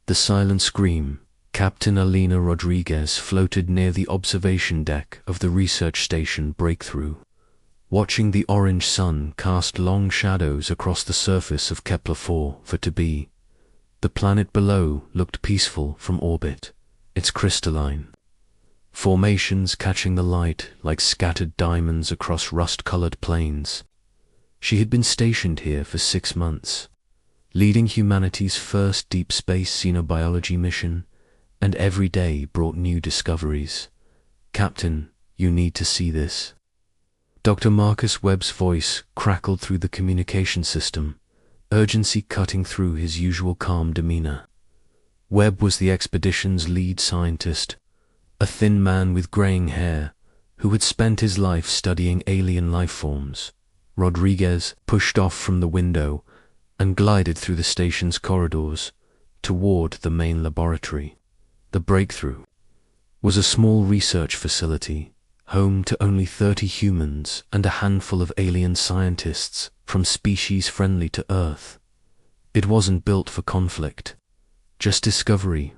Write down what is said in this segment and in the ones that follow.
The silent scream. Captain Alina Rodriguez floated near the observation deck of the research station Breakthrough, watching the orange sun cast long shadows across the surface of Kepler-4 for to be. The planet below looked peaceful from orbit, its crystalline formations catching the light like scattered diamonds across rust-colored plains. She had been stationed here for 6 months, leading humanity's first deep space xenobiology mission, and every day brought new discoveries. Captain, you need to see this. Dr. Marcus Webb's voice crackled through the communication system, urgency cutting through his usual calm demeanor. Webb was the expedition's lead scientist, a thin man with graying hair who had spent his life studying alien life forms. Rodriguez pushed off from the window and glided through the station's corridors toward the main laboratory. The Breakthrough was a small research facility, home to only 30 humans and a handful of alien scientists from species friendly to Earth. It wasn't built for conflict, just discovery.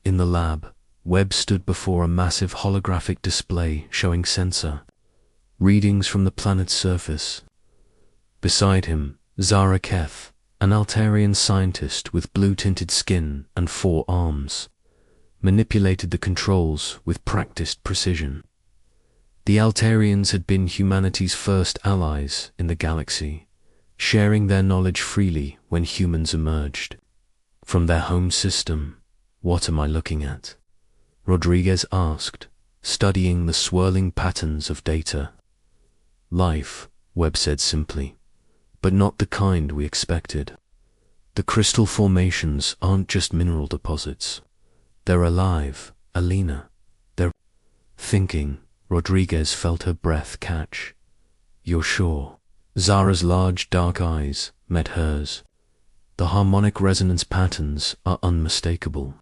In the lab, Webb stood before a massive holographic display showing sensor readings from the planet's surface. Beside him, Zara Keth, an Altarian scientist with blue-tinted skin and 4 arms, manipulated the controls with practiced precision. The Altarians had been humanity's first allies in the galaxy, sharing their knowledge freely when humans emerged. From their home system, what am I looking at? Rodriguez asked, studying the swirling patterns of data. Life, Webb said simply, but not the kind we expected. The crystal formations aren't just mineral deposits. They're alive, Alina. They're thinking. Rodriguez felt her breath catch. You're sure? Zara's large dark eyes met hers. The harmonic resonance patterns are unmistakable.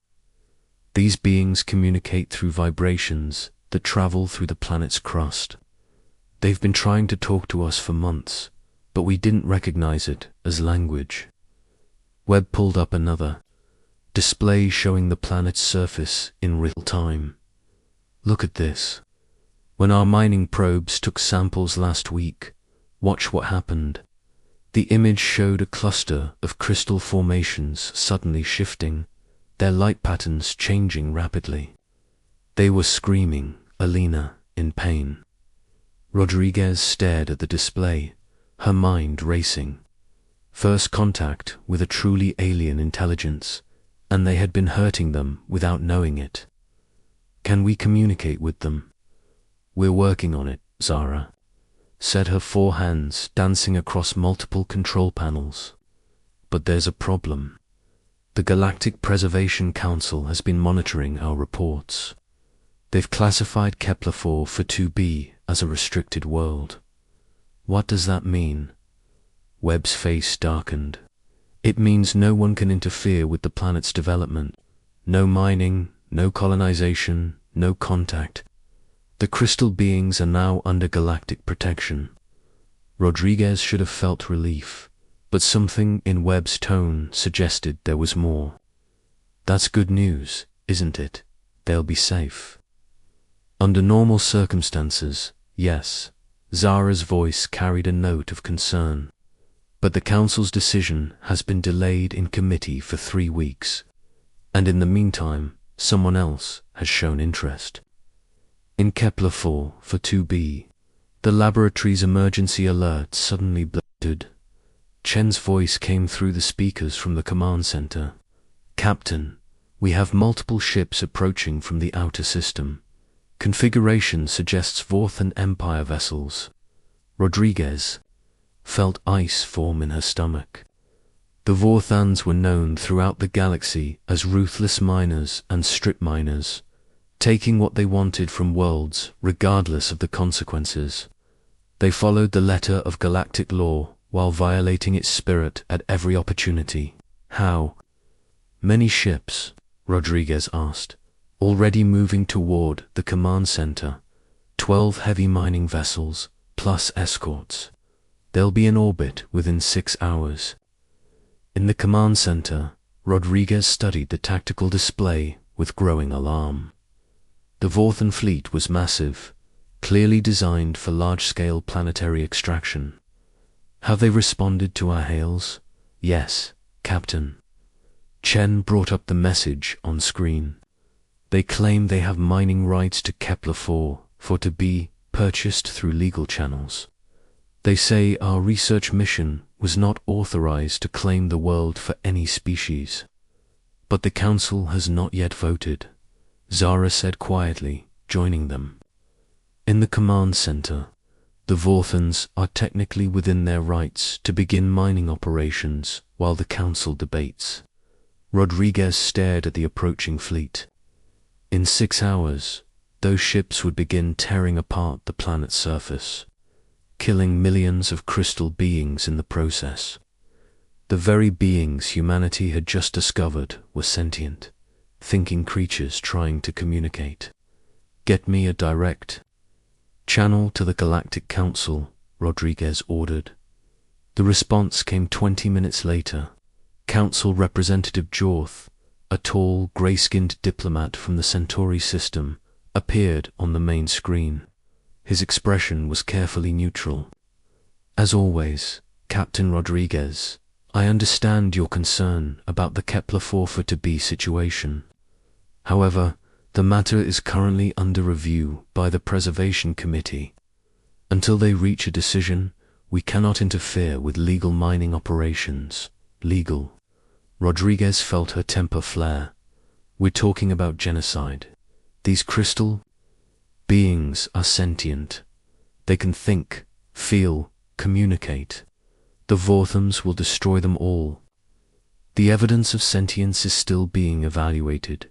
These beings communicate through vibrations that travel through the planet's crust. They've been trying to talk to us for months, but we didn't recognize it as language. Webb pulled up another display showing the planet's surface in real time. Look at this. When our mining probes took samples last week, watch what happened. The image showed a cluster of crystal formations suddenly shifting, their light patterns changing rapidly. They were screaming, Alina, in pain. Rodriguez stared at the display, her mind racing. First contact with a truly alien intelligence, and they had been hurting them without knowing it. Can we communicate with them? We're working on it, Zara said, her 4 hands dancing across multiple control panels. But there's a problem. The Galactic Preservation Council has been monitoring our reports. They've classified Kepler-4 for 2b as a restricted world. What does that mean? Webb's face darkened. It means no one can interfere with the planet's development. No mining, no colonization, no contact. The crystal beings are now under galactic protection. Rodriguez should have felt relief, but something in Webb's tone suggested there was more. That's good news, isn't it? They'll be safe. Under normal circumstances, yes. Zara's voice carried a note of concern. But the Council's decision has been delayed in committee for 3 weeks. And in the meantime, someone else has shown interest. In Kepler-4 for 2b, the laboratory's emergency alert suddenly blurted. Chen's voice came through the speakers from the command center. Captain, we have multiple ships approaching from the outer system. Configuration suggests Vorthan Empire vessels. Rodriguez felt ice form in her stomach. The Vorthans were known throughout the galaxy as ruthless miners and strip miners, taking what they wanted from worlds regardless of the consequences. They followed the letter of galactic law while violating its spirit at every opportunity. How many ships? Rodriguez asked, already moving toward the command center. 12 heavy mining vessels, plus escorts. They'll be in orbit within 6 hours. In the command center, Rodriguez studied the tactical display with growing alarm. The Vorthan fleet was massive, clearly designed for large-scale planetary extraction. Have they responded to our hails? Yes, Captain. Chen brought up the message on screen. They claim they have mining rights to Kepler-4 for to be purchased through legal channels. They say our research mission was not authorized to claim the world for any species. But the Council has not yet voted, Zara said quietly, joining them. In the command center, the Vorthans are technically within their rights to begin mining operations while the Council debates. Rodriguez stared at the approaching fleet. In 6 hours, those ships would begin tearing apart the planet's surface, killing millions of crystal beings in the process. The very beings humanity had just discovered were sentient, thinking creatures trying to communicate. Get me a direct channel to the Galactic Council, Rodriguez ordered. The response came 20 minutes later. Council Representative Jorth, a tall, grey-skinned diplomat from the Centauri system, appeared on the main screen. His expression was carefully neutral. As always, Captain Rodriguez, I understand your concern about the Kepler-4 to be situation. However, the matter is currently under review by the Preservation Committee. Until they reach a decision, we cannot interfere with legal mining operations. Legal. Rodriguez felt her temper flare. We're talking about genocide. These crystal beings are sentient. They can think, feel, communicate. The Vorthams will destroy them all. The evidence of sentience is still being evaluated.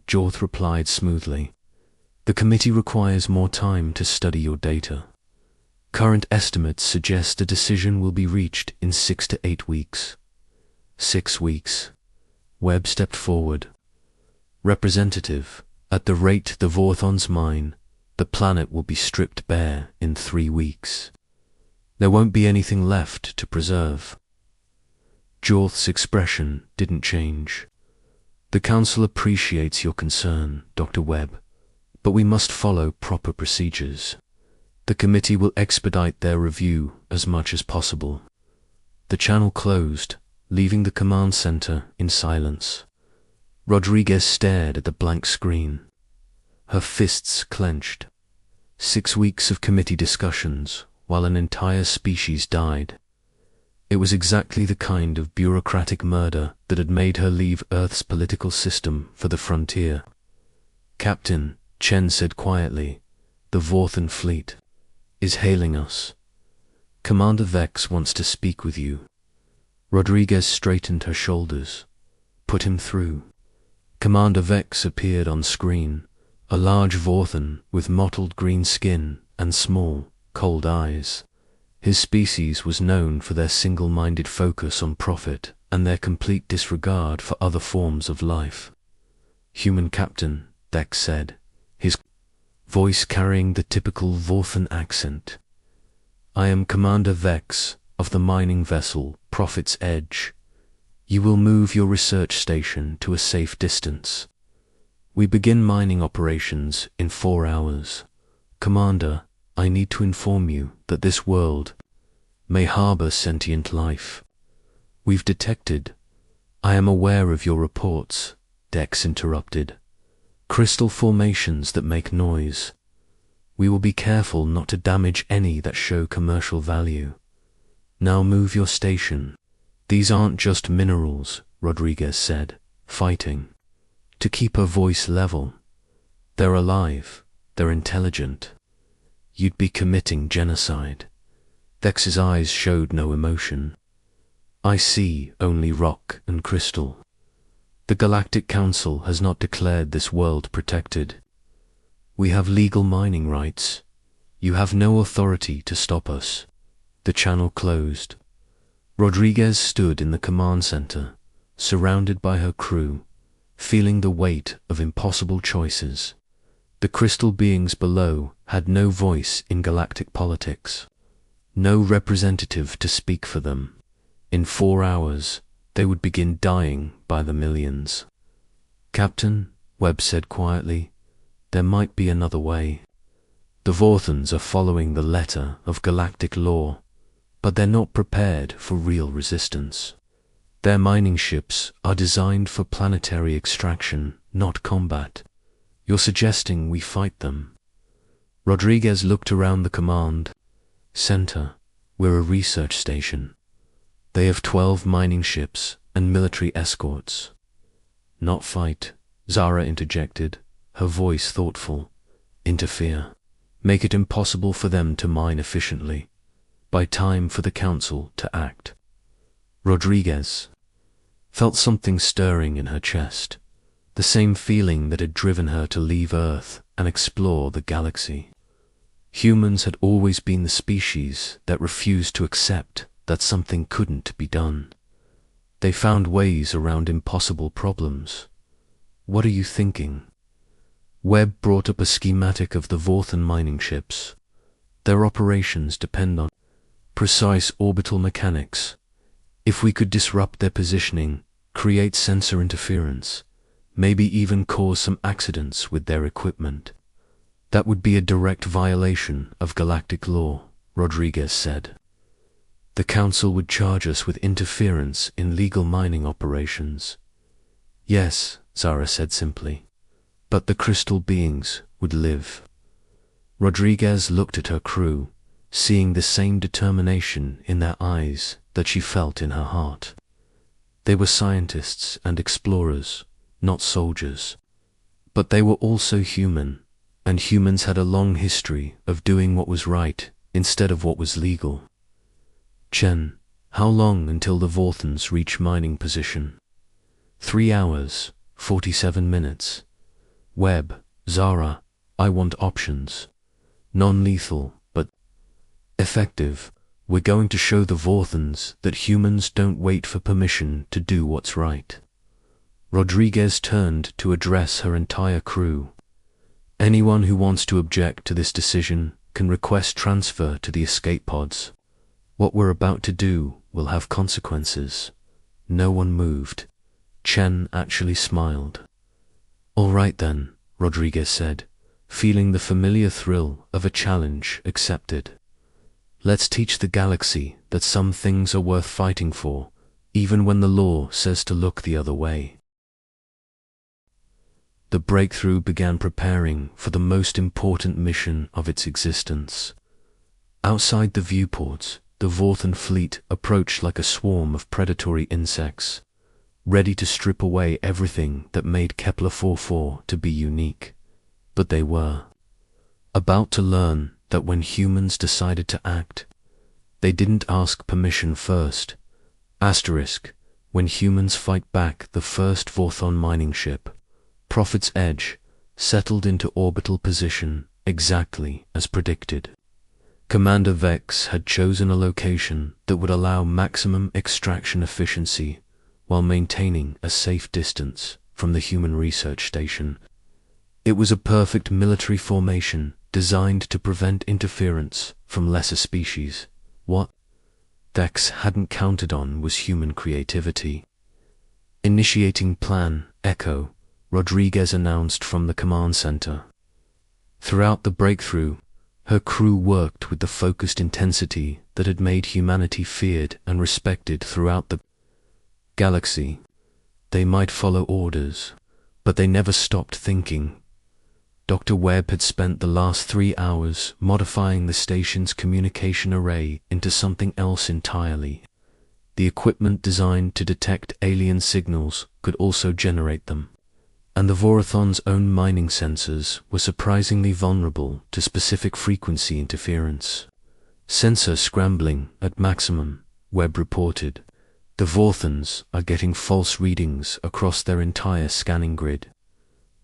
Jorth replied smoothly. The committee requires more time to study your data. Current estimates suggest a decision will be reached in 6 to 8 weeks. 6 weeks. Webb stepped forward. Representative, at the rate the Vorthons mine, the planet will be stripped bare in 3 weeks. There won't be anything left to preserve. Jorth's expression didn't change. The Council appreciates your concern, Dr. Webb, but we must follow proper procedures. The committee will expedite their review as much as possible. The channel closed, leaving the command center in silence. Rodriguez stared at the blank screen. Her fists clenched. 6 weeks of committee discussions, while an entire species died. It was exactly the kind of bureaucratic murder that had made her leave Earth's political system for the frontier. Captain, Chen said quietly, the Vorthan fleet is hailing us. Commander Vex wants to speak with you. Rodriguez straightened her shoulders. Put him through. Commander Vex appeared on screen, a large Vorthan with mottled green skin and small, cold eyes. His species was known for their single-minded focus on profit and their complete disregard for other forms of life. Human Captain, Vex said, his voice carrying the typical Vorthan accent. I am Commander Vex of the mining vessel Prophet's Edge. You will move your research station to a safe distance. We begin mining operations in 4 hours. Commander, I need to inform you that this world may harbor sentient life. We've detected. I am aware of your reports, Dex interrupted. Crystal formations that make noise. We will be careful not to damage any that show commercial value. Now move your station. These aren't just minerals, Rodriguez said, fighting. To keep her voice level. They're alive. They're intelligent. You'd be committing genocide. Dex's eyes showed no emotion. I see only rock and crystal. The Galactic Council has not declared this world protected. We have legal mining rights. You have no authority to stop us. The channel closed. Rodriguez stood in the command center, surrounded by her crew, feeling the weight of impossible choices. The crystal beings below had no voice in galactic politics, no representative to speak for them. In 4 hours, they would begin dying by the millions. "Captain," Webb said quietly, "there might be another way. The Vorthons are following the letter of galactic law, but they're not prepared for real resistance. Their mining ships are designed for planetary extraction, not combat. You're suggesting we fight them?" Rodriguez looked around the command center. "We're a research station. They have 12 mining ships and military escorts." "Not fight," Zara interjected, her voice thoughtful. "Interfere. Make it impossible for them to mine efficiently. Buy time for the Council to act." Rodriguez felt something stirring in her chest, the same feeling that had driven her to leave Earth and explore the galaxy. Humans had always been the species that refused to accept that something couldn't be done. They found ways around impossible problems. "What are you thinking?" Webb brought up a schematic of the Vorthon mining ships. "Their operations depend on precise orbital mechanics. If we could disrupt their positioning, create sensor interference, maybe even cause some accidents with their equipment, that would be a direct violation of galactic law," Rodriguez said. "The Council would charge us with interference in legal mining operations." "Yes," Zara said simply, "but the crystal beings would live." Rodriguez looked at her crew, seeing the same determination in their eyes that she felt in her heart. They were scientists and explorers, not soldiers. But they were also human, and humans had a long history of doing what was right instead of what was legal. "Chen, how long until the Vorthons reach mining position?" 3 hours, 47 minutes. "Webb, Zara, I want options. Non-lethal, but effective. We're going to show the Vorthons that humans don't wait for permission to do what's right." Rodriguez turned to address her entire crew. "Anyone who wants to object to this decision can request transfer to the escape pods. What we're about to do will have consequences." No one moved. Chen actually smiled. "All right then," Rodriguez said, feeling the familiar thrill of a challenge accepted. "Let's teach the galaxy that some things are worth fighting for, even when the law says to look the other way." The breakthrough began preparing for the most important mission of its existence. Outside the viewports, the Vorthon fleet approached like a swarm of predatory insects, ready to strip away everything that made Kepler 44 to be unique. But they were about to learn that when humans decided to act, they didn't ask permission first. Asterisk, when humans fight back the first Vorthon mining ship, Prophet's Edge settled into orbital position exactly as predicted. Commander Vex had chosen a location that would allow maximum extraction efficiency while maintaining a safe distance from the human research station. It was a perfect military formation designed to prevent interference from lesser species. What Vex hadn't counted on was human creativity. "Initiating Plan Echo," Rodriguez announced from the command center. Throughout the breakthrough, her crew worked with the focused intensity that had made humanity feared and respected throughout the galaxy. They might follow orders, but they never stopped thinking. Dr. Webb had spent the last 3 hours modifying the station's communication array into something else entirely. The equipment designed to detect alien signals could also generate them, and the Vorthon's own mining sensors were surprisingly vulnerable to specific frequency interference. "Sensor scrambling at maximum," Webb reported. "The Vorthons are getting false readings across their entire scanning grid."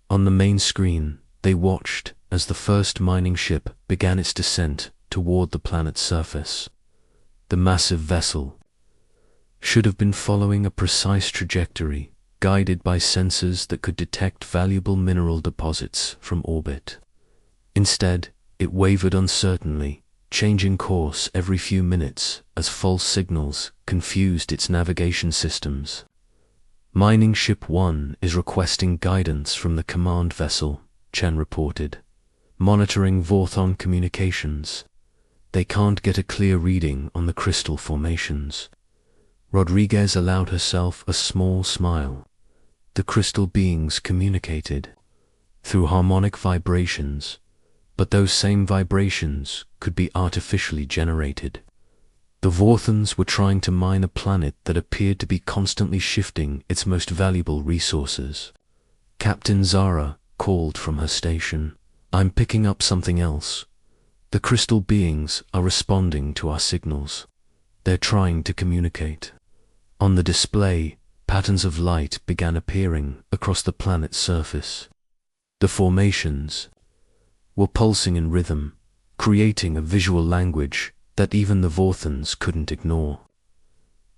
On the main screen, they watched as the first mining ship began its descent toward the planet's surface. The massive vessel should have been following a precise trajectory, guided by sensors that could detect valuable mineral deposits from orbit. Instead, it wavered uncertainly, changing course every few minutes as false signals confused its navigation systems. Mining Ship 1 is requesting guidance from the command vessel, Chen reported, monitoring Vorthon communications. They can't get a clear reading on the crystal formations. Rodriguez allowed herself a small smile. The crystal beings communicated through harmonic vibrations, but those same vibrations could be artificially generated. The Vorthons were trying to mine a planet that appeared to be constantly shifting its most valuable resources. Captain Zara called from her station. "I'm picking up something else. The crystal beings are responding to our signals. They're trying to communicate." On the display, patterns of light began appearing across the planet's surface. The formations were pulsing in rhythm, creating a visual language that even the Vorthons couldn't ignore.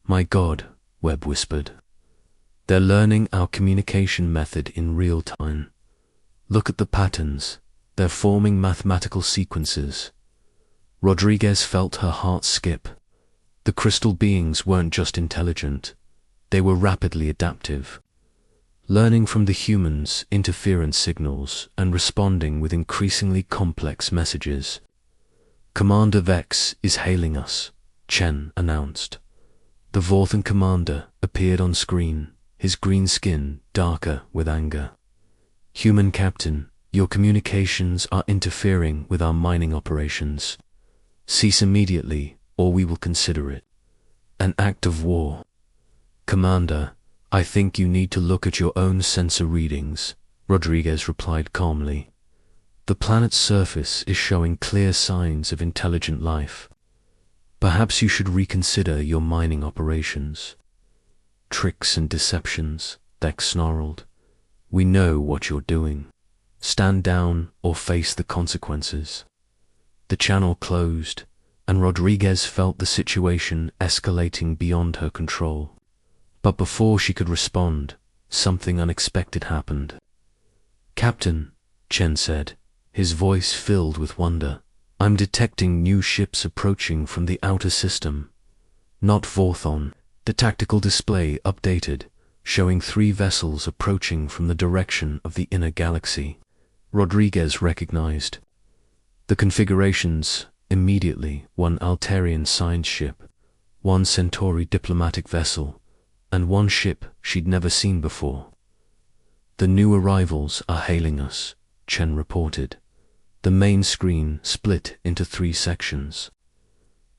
"My God," Webb whispered. "They're learning our communication method in real time. Look at the patterns. They're forming mathematical sequences." Rodriguez felt her heart skip. The crystal beings weren't just intelligent. They were rapidly adaptive, learning from the humans' interference signals and responding with increasingly complex messages. "Commander Vex is hailing us," Chen announced. The Vorthon commander appeared on screen, his green skin darker with anger. "Human captain, your communications are interfering with our mining operations. Cease immediately, or we will consider it an act of war." "Commander, I think you need to look at your own sensor readings," Rodriguez replied calmly. "The planet's surface is showing clear signs of intelligent life. Perhaps you should reconsider your mining operations." "Tricks and deceptions," Vex snarled. "We know what you're doing. Stand down or face the consequences." The channel closed, and Rodriguez felt the situation escalating beyond her control. But before she could respond, something unexpected happened. "Captain," Chen said, his voice filled with wonder, "I'm detecting new ships approaching from the outer system." "Not Vorthon." The tactical display updated, showing 3 vessels approaching from the direction of the inner galaxy. Rodriguez recognized the configurations immediately: 1 Altarian science ship, 1 Centauri diplomatic vessel, and 1 ship she'd never seen before. "The new arrivals are hailing us," Chen reported. The main screen split into 3 sections.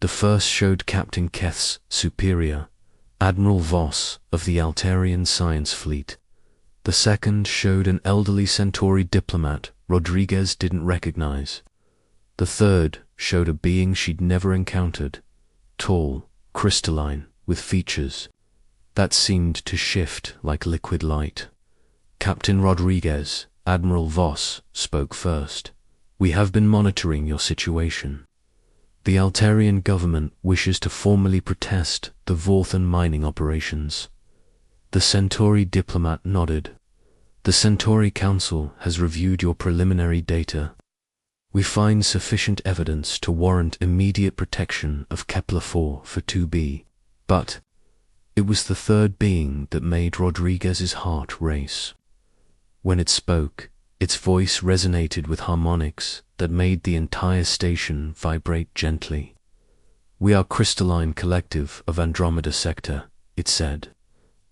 The first showed Captain Keth's superior, Admiral Voss of the Altarian Science Fleet. The second showed an elderly Centauri diplomat Rodriguez didn't recognize. The third showed a being she'd never encountered, tall, crystalline, with features that seemed to shift like liquid light. "Captain Rodriguez," Admiral Voss spoke first, "we have been monitoring your situation. The Altarian government wishes to formally protest the Vorthon mining operations." The Centauri diplomat nodded. "The Centauri Council has reviewed your preliminary data. We find sufficient evidence to warrant immediate protection of Kepler-4 for 2B, but..." It was the third being that made Rodriguez's heart race. When it spoke, its voice resonated with harmonics that made the entire station vibrate gently. "We are Crystalline Collective of Andromeda Sector," it said.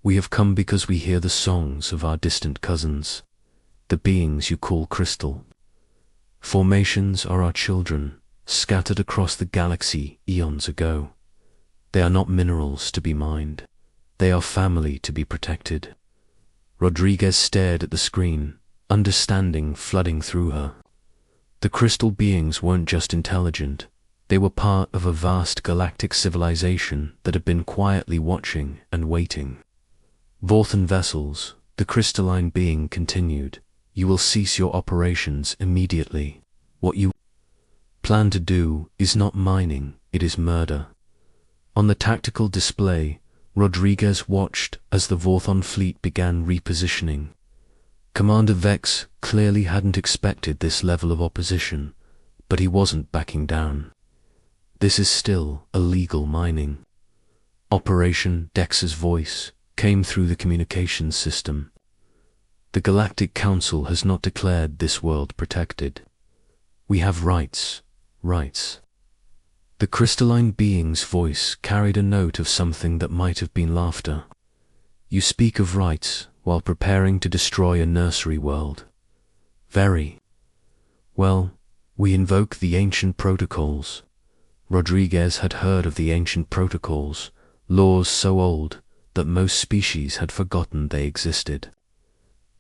"We have come because we hear the songs of our distant cousins, the beings you call crystal. Formations are our children, scattered across the galaxy eons ago. They are not minerals to be mined. They are family to be protected." Rodriguez stared at the screen, understanding flooding through her. The crystal beings weren't just intelligent. They were part of a vast galactic civilization that had been quietly watching and waiting. "Vorthon vessels," the crystalline being continued, "you will cease your operations immediately. What you plan to do is not mining, it is murder." On the tactical display, Rodriguez watched as the Vorthon fleet began repositioning. Commander Vex clearly hadn't expected this level of opposition, but he wasn't backing down. This is still illegal mining. Operation Dex's voice came through the communications system. The Galactic Council has not declared this world protected. We have rights, rights. The crystalline being's voice carried a note of something that might have been laughter. You speak of rights while preparing to destroy a nursery world. Very. Well, we invoke the ancient protocols. Rodriguez had heard of the ancient protocols, laws so old that most species had forgotten they existed.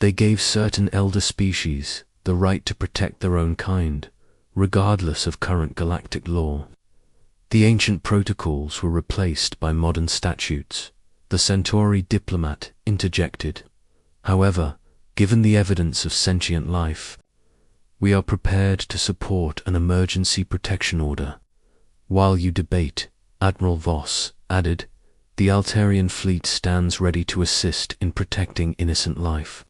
They gave certain elder species the right to protect their own kind, regardless of current galactic law. The ancient protocols were replaced by modern statutes. The Centauri diplomat interjected. However, given the evidence of sentient life, we are prepared to support an emergency protection order. While you debate, Admiral Voss added, the Altarian fleet stands ready to assist in protecting innocent life.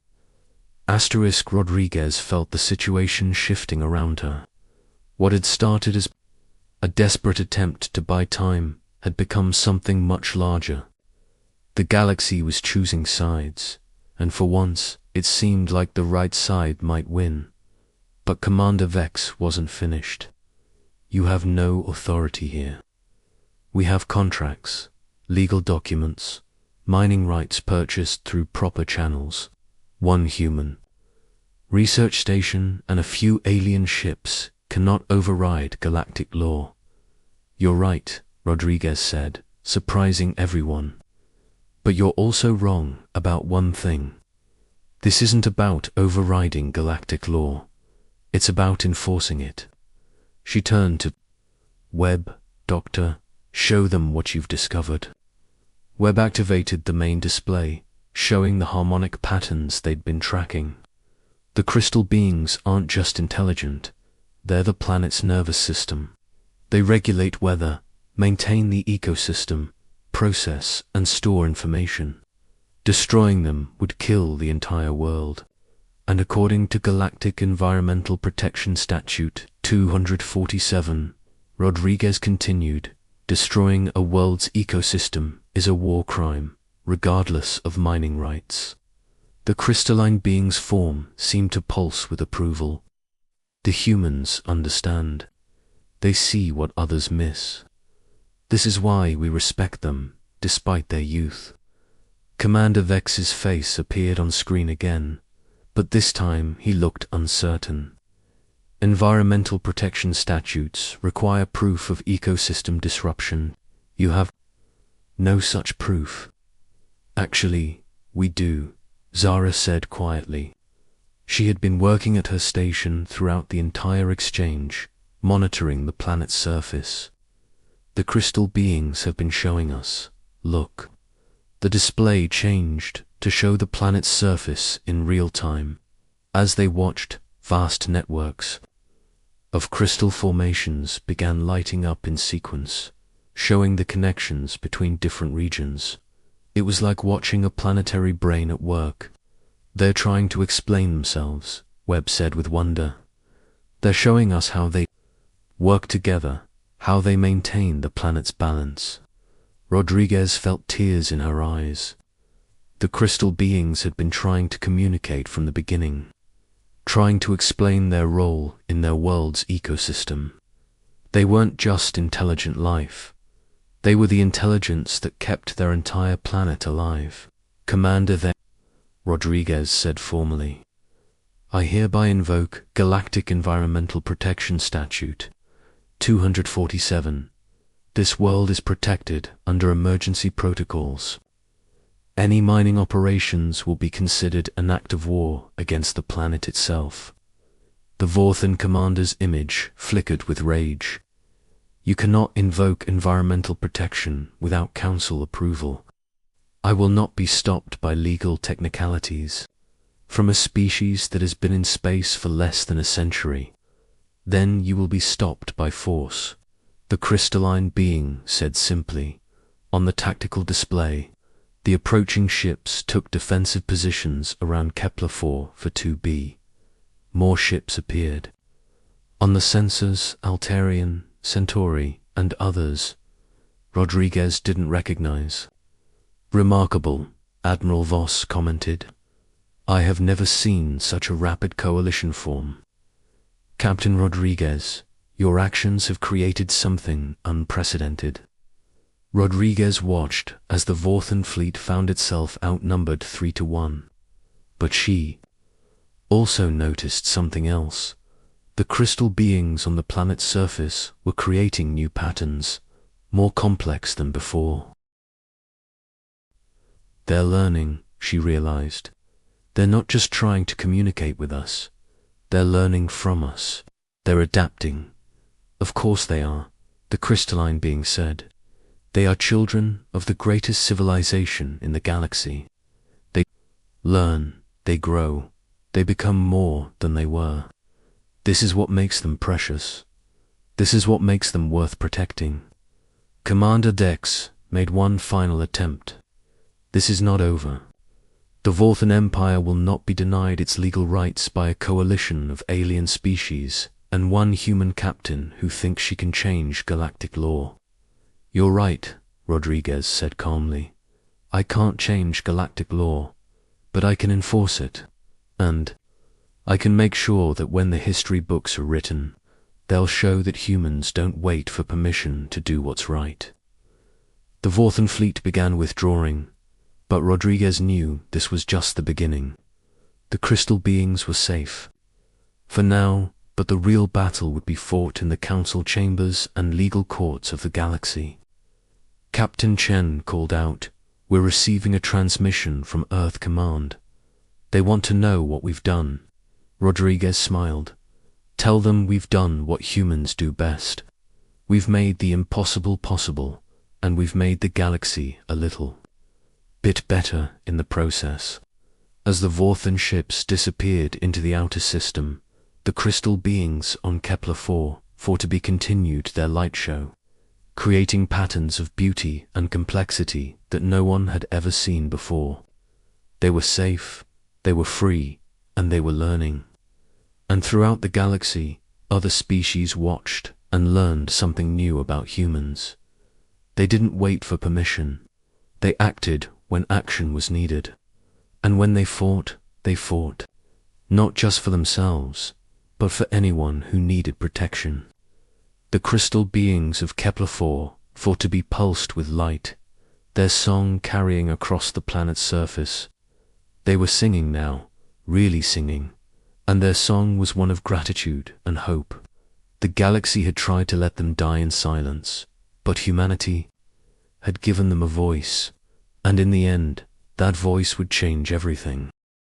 Rodriguez felt the situation shifting around her. What had started as a desperate attempt to buy time had become something much larger. The galaxy was choosing sides, and for once it seemed like the right side might win. But Commander Vex wasn't finished. You have no authority here. We have contracts, legal documents, mining rights purchased through proper channels, one human research station and a few alien ships cannot override galactic law. You're right, Rodriguez said, surprising everyone. But you're also wrong about one thing. This isn't about overriding galactic law. It's about enforcing it. She turned to Webb, Doctor, show them what you've discovered. Webb activated the main display, showing the harmonic patterns they'd been tracking. The crystal beings aren't just intelligent, they're the planet's nervous system. They regulate weather, maintain the ecosystem, process and store information. Destroying them would kill the entire world. And according to Galactic Environmental Protection Statute 247, Rodriguez continued, destroying a world's ecosystem is a war crime, regardless of mining rights. The crystalline being's form seemed to pulse with approval. The humans understand. They see what others miss. This is why we respect them, despite their youth. Commander Vex's face appeared on screen again, but this time he looked uncertain. Environmental protection statutes require proof of ecosystem disruption. You have no such proof. Actually, we do, Zara said quietly. She had been working at her station throughout the entire exchange, monitoring the planet's surface. The crystal beings have been showing us. Look. The display changed to show the planet's surface in real time. As they watched, vast networks of crystal formations began lighting up in sequence, showing the connections between different regions. It was like watching a planetary brain at work. They're trying to explain themselves, Webb said with wonder. They're showing us how they work together, how they maintain the planet's balance. Rodriguez felt tears in her eyes. The crystal beings had been trying to communicate from the beginning, trying to explain their role in their world's ecosystem. They weren't just intelligent life. They were the intelligence that kept their entire planet alive. Commander Vex, Rodriguez said formally, I hereby invoke Galactic Environmental Protection Statute 247. This world is protected under emergency protocols. Any mining operations will be considered an act of war against the planet itself. The Vorthan commander's image flickered with rage. You cannot invoke environmental protection without council approval. I will not be stopped by legal technicalities. From a species that has been in space for less than a century, then you will be stopped by force. The crystalline being said simply. On the tactical display, the approaching ships took defensive positions around Kepler-4 for 2b. More ships appeared. On the sensors, Altarian, Centauri, and others Rodriguez didn't recognize. "Remarkable," Admiral Voss commented. "I have never seen such a rapid coalition form. Captain Rodriguez, your actions have created something unprecedented." Rodriguez watched as the Vorthan fleet found itself outnumbered 3-1. But she also noticed something else. The crystal beings on the planet's surface were creating new patterns, more complex than before. "They're learning," she realized. "They're not just trying to communicate with us. They're learning from us. They're adapting." "Of course they are," the crystalline being said. "They are children of the greatest civilization in the galaxy. They learn, they grow, they become more than they were. This is what makes them precious. This is what makes them worth protecting." Commander Dex made one final attempt. "This is not over. The Vorthan Empire will not be denied its legal rights by a coalition of alien species and one human captain who thinks she can change galactic law." "You're right," Rodriguez said calmly. "I can't change galactic law, but I can enforce it. And I can make sure that when the history books are written, they'll show that humans don't wait for permission to do what's right." The Vorthan fleet began withdrawing, but Rodriguez knew this was just the beginning. The crystal beings were safe for now, but the real battle would be fought in the council chambers and legal courts of the galaxy. Captain Chen called out, "We're receiving a transmission from Earth Command. They want to know what we've done." Rodriguez smiled. "Tell them we've done what humans do best. We've made the impossible possible, and we've made the galaxy a little bit better in the process." As the Vorthan ships disappeared into the outer system, the crystal beings on Kepler-4 to be continued their light show, creating patterns of beauty and complexity that no one had ever seen before. They were safe, they were free, and they were learning. And throughout the galaxy, other species watched and learned something new about humans. They didn't wait for permission. They acted when action was needed. And when they fought, not just for themselves, but for anyone who needed protection. The crystal beings of Kepler-4 to be pulsed with light, their song carrying across the planet's surface. They were singing now, really singing, and their song was one of gratitude and hope. The galaxy had tried to let them die in silence, but humanity had given them a voice, and in the end, that voice would change everything.